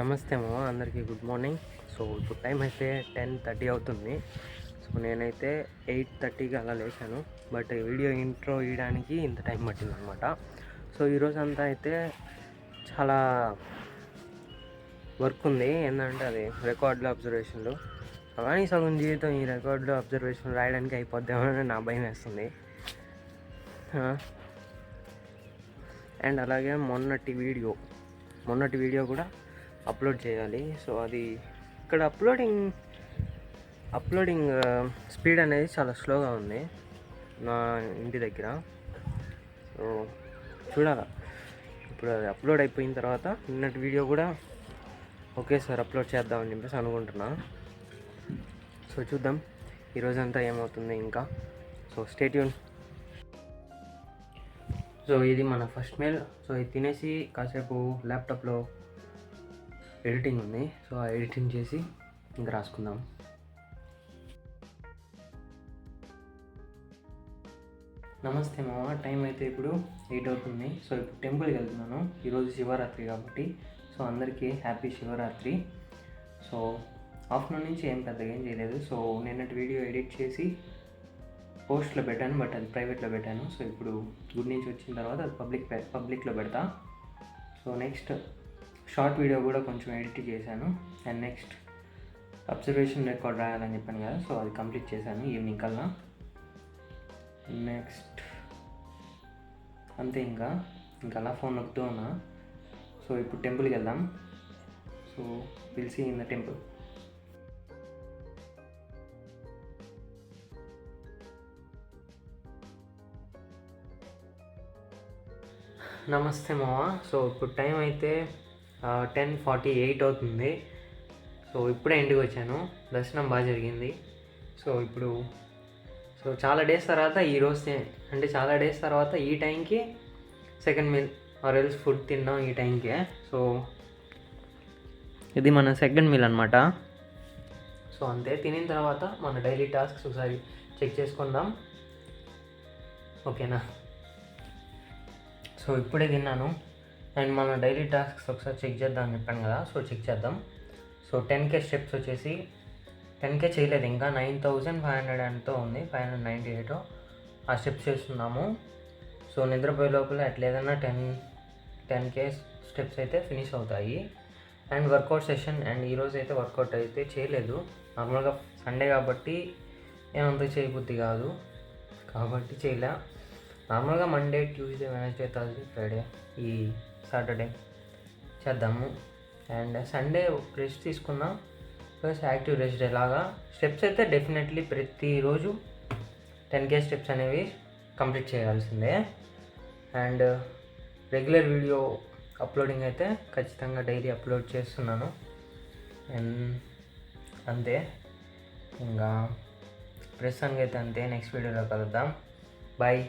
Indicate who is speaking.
Speaker 1: నమస్తే మామ, అందరికీ గుడ్ మార్నింగ్. సో ఇప్పుడు టైం అయితే 10:30 అవుతుంది. సో నేనైతే 8:30కి అలా లేచాను. బట్ వీడియో ఇంట్రో ఇవ్వడానికి ఇంత టైం పట్టింది అనమాట. సో ఈరోజు అంతా అయితే చాలా వర్క్ ఉంది. ఏంటంటే అది రికార్డులు, అబ్జర్వేషన్లు. కానీ సగం జీవితం ఈ రికార్డులు, అబ్జర్వేషన్లు రాయడానికి అయిపోద్దామని నా భయం వేస్తుంది. అండ్ అలాగే మొన్నటి వీడియో కూడా అప్లోడ్ చేయాలి. సో అది ఇక్కడ అప్లోడింగ్ స్పీడ్ అనేది చాలా స్లోగా ఉంది నా ఇంటి దగ్గర. సో చూడాలి, ఇప్పుడు అది అప్లోడ్ అయిపోయిన తర్వాత నిన్నటి వీడియో కూడా ఒకేసారి అప్లోడ్ చేద్దామని చెప్పేసి అనుకుంటున్నా. సో చూద్దాం ఈరోజంతా ఏమవుతుంది ఇంకా. So stay tune. సో ఇది మన ఫస్ట్ మెయిల్. సో ఇది తినేసి కాసేపు ల్యాప్టాప్లో ఎడిటింగ్ ఉంది. సో ఆ ఎడిటింగ్ చేసి ఇంకా రాసుకుందాం. నమస్తే మామ, టైం అయితే ఇప్పుడు 8 అవుతుంది. సో ఇప్పుడు టెంపుల్కి వెళ్తున్నాను. ఈరోజు శివరాత్రి కాబట్టి సో అందరికీ హ్యాపీ శివరాత్రి. సో ఆఫ్టర్నూన్ నుంచి ఏం పెద్దగా ఏం చేయలేదు. సో నిన్నటి వీడియో ఎడిట్ చేసి పోస్ట్లో పెట్టాను, బట్ అది ప్రైవేట్లో పెట్టాను. సో ఇప్పుడు గుడి నుంచి వచ్చిన తర్వాత అది పబ్లిక్లో పెడతా. సో నెక్స్ట్ షార్ట్ వీడియో కూడా కొంచెం ఎడిట్ చేశాను. అండ్ నెక్స్ట్ అబ్జర్వేషన్ రికార్డ్ రాయాలని చెప్పాను కదా, సో అది కంప్లీట్ చేశాను ఈవినింగ్ కల్లా. నెక్స్ట్ అంతే, ఇంకా అలా ఫోన్ నొక్కుతూ ఉన్నా. సో ఇప్పుడు టెంపుల్కి వెళ్దాం. So will see in the temple. నమస్తే మామ. సో ఇప్పుడు టైం అయితే 10:48 అవుతుంది. సో ఇప్పుడే ఇంటికి వచ్చాను. దర్శనం బాగా జరిగింది. సో ఇప్పుడు చాలా డేస్ తర్వాత చాలా డేస్ తర్వాత ఈ టైంకి second meal or else food తిన్నాం ఈ టైంకే. సో ఇది మన సెకండ్ మీల్ అనమాట. సో అంతే, తినిన తర్వాత మన డైలీ టాస్క్స్ ఒకసారి చెక్ చేసుకుందాం, ఓకేనా? సో ఇప్పుడే తిన్నాను. అండ్ మన డైలీ టాస్క్స్ ఒకసారి చెక్ చేద్దాం అని చెప్పాను కదా, సో చెక్ చేద్దాం. సో 10K స్టెప్స్ వచ్చేసి 10K చేయలేదు ఇంకా, 9,500 ఎంతో ఉంది, 598 ఆ స్టెప్స్ చేస్తున్నాము. సో నిద్రపోయే లోపల ఎట్లేదన్నా 10K స్టెప్స్ అయితే ఫినిష్ అవుతాయి. అండ్ వర్కౌట్ సెషన్, అండ్ ఈరోజు అయితే వర్కౌట్ అయితే చేయలేదు. నార్మల్గా సండే కాబట్టి ఏమంత చేయబుద్ధి కాదు కాబట్టి చేయలే. నార్మల్గా Monday, Tuesday, Wednesday, Thursday, Friday, ఈ సాటర్డే చేద్దాము. అండ్ సండే రెస్ట్ తీసుకుందాం, ప్లస్ యాక్టివ్ రెస్ట్ డే లాగా. స్టెప్స్ అయితే డెఫినెట్లీ ప్రతిరోజు 10K స్టెప్స్ అనేవి కంప్లీట్ చేయాల్సిందే. అండ్ రెగ్యులర్ వీడియో అప్లోడింగ్ అయితే ఖచ్చితంగా డైలీ అప్లోడ్ చేస్తున్నాను. అండ్ అంతే, ఇంకా ప్రస్తుతానికి అయితే అంతే. నెక్స్ట్ వీడియోలో కలుద్దాం. బాయ్.